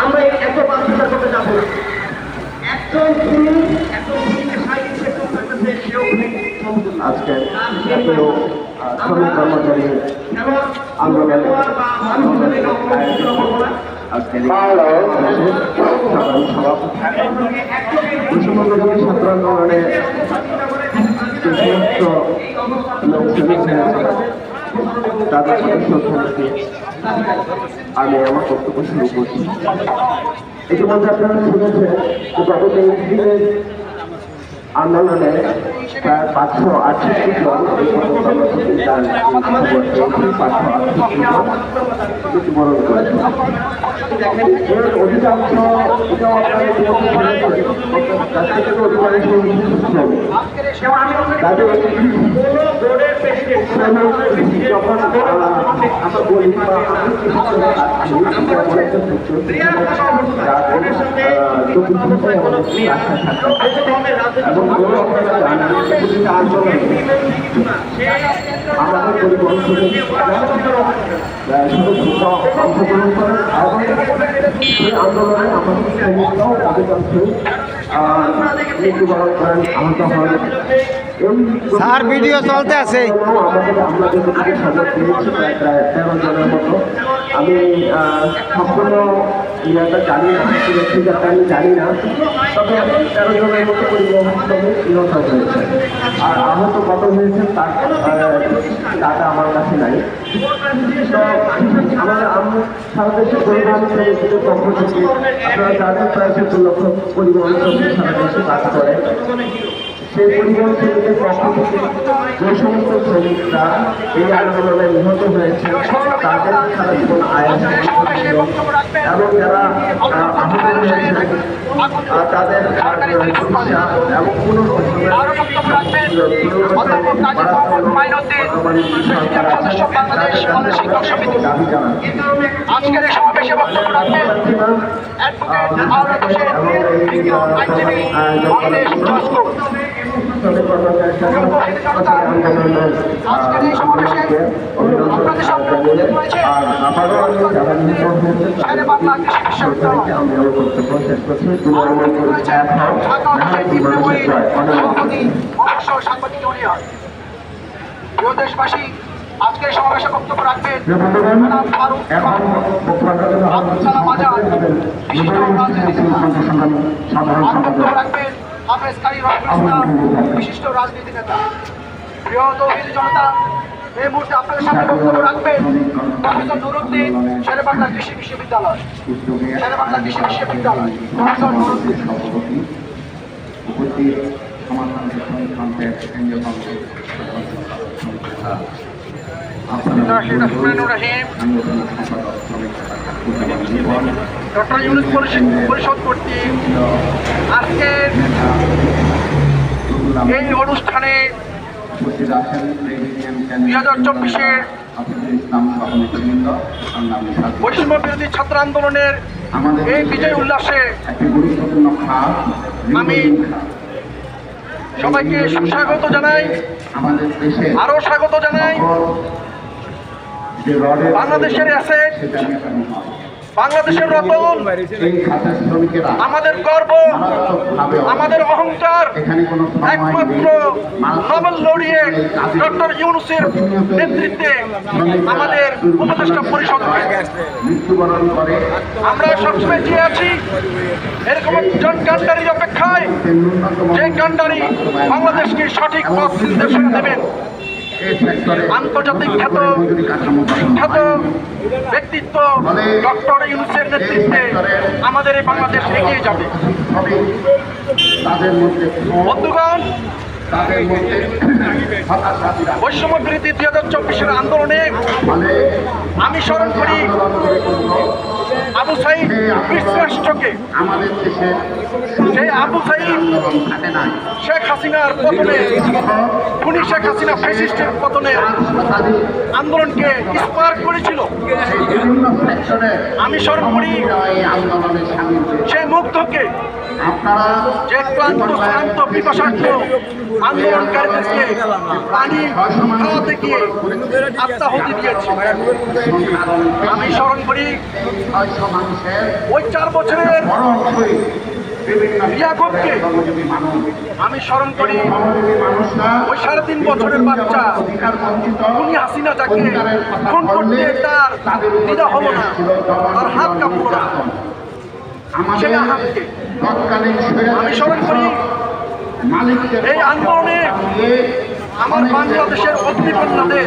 আমরা এত বাধ্যতা করতে যাবো না। একজন আজকে শ্রমিক কর্মচারী আন্দোলনের আজকে সাধারণ সভাপতি ছাত্র আন্দোলনে যে সমস্ত লোক তাদের সদস্য আমি আমার বক্তব্য শুরু করছি। ইতিমধ্যে আপনারা শুনেছেন গত 23 দিনের আন্দোলনে প্রায় 568 জন মৃত্যুবরণ করেছে। এর অধিকাংশ যখন আমরা বলি আমাদের পরিবহন অংশগ্রহণ করেন সেই আন্দোলনে আমাদের সৈনিকরাও অধিকাংশই মৃত্যুবরণ করেন, আহত হন। স্যার ভিডিও চলতে আছে। আমাদের খবর পেয়েছি প্রায় 13 জনের মতো। আমি সম্পূর্ণ ইয়েটা জানি না, সুরক্ষিতটা আমি জানি না, তবে 13 জনের মতো পরিবহন শ্রমিক নিহত হয়েছে। আর আহত কত হয়েছেন তার ডাটা আমার কাছে নাই। তো আমাদের সারা দেশে পরিবহন শ্রমিকদের পক্ষ থেকে আপনারা জানেন প্রায় 70 লক্ষ পরিবহন শ্রমিক সারা দেশে কাজ করে। সেই পরিবহন শ্রমিকের পক্ষ থেকে যে সমস্ত শ্রমিকরা এই আন্দোলনে নিহত হয়েছে তাদের সারা জীবন আয়ের এবং যারা আহত হয়েছে তাদের চিকিৎসা এবং আজকের সমাবেশে বক্তব্য রাখবেন দেশবাসী আজকের সমাবেশে বক্তব্য রাখবেন রাখবেন হাফেজ কারি বিশিষ্ট রাজনীতি নেতা। প্রিয় তৌহিদি জনতা, এই মুহূর্তে আপনাদের সামনে বক্তব্য রাখবেন প্রফেসর নুরুদ্দিন, শেরেবাংলা কৃষি বিশ্ববিদ্যালয়। শেরেবাংলা কৃষি বিশ্ববিদ্যালয় প্রফেসর নুরুদ্দিন। ডক্টর ইউনুস পরিষদ কর্তৃক আজকের এই অনুষ্ঠানে 2024-এর বৈষম্য বিরোধী ছাত্র আন্দোলনের এই বিজয় উল্লাসে আমি সবাইকে সুস্বাগত জানাই, আরো স্বাগত জানাই। বাংলাদেশের অ্যাসেট, বাংলাদেশের রতন, আমাদের গর্ব, আমাদের অহংকার একমাত্র নোবেল লরিয়েট ডক্টর ইউনূসের নেতৃত্বে আমাদের উপদেষ্টা পরিষদ। আমরা সবসময় চেয়ে আছি এরকম একজন কান্ডারির অপেক্ষায়, যে কান্ডারি বাংলাদেশকে সঠিক পথ নির্দেশনা দেবেন। আন্তর্জাতিক বিখ্যাত ব্যক্তিত্ব ডক্টর ইউনূসের নেতৃত্বে আমাদের এই বাংলাদেশ এগিয়ে যাবে। বন্ধুগণ, বৈষম্য বিরোধী 2024-এর আন্দোলনে আমি স্মরণ করি আবু সাঈদ রাষ্ট্রকে। সেই আবু সাঈদ শেখ হাসিনার পতনে, খুনি শেখ হাসিনা ফ্যাসিস্টের পতনে আন্দোলনকে স্পার্ক করেছিল। আমি স্মরণ করি সেই মুগ্ধকে, যে ক্লান্ত শ্রান্ত পিপাসার্থ আন্দোলনকারীদেরকে পানি খাওয়াতে গিয়ে আত্মাহুতি দিয়েছে। আমি স্মরণ করি ওই 4 বছরের ইয়াকুবকে, আমি স্মরণ করি ওই 3.5 বছরের বাচ্চা উনি হাসিনা যাকে খুন করতে তার দ্বিধা হলো না, তার হাত কাঁপলো না, সেই আহাতকে আমি স্মরণ করি। এই আন্দোলনে আমার বাংলাদেশের অগ্নিকন্যাদের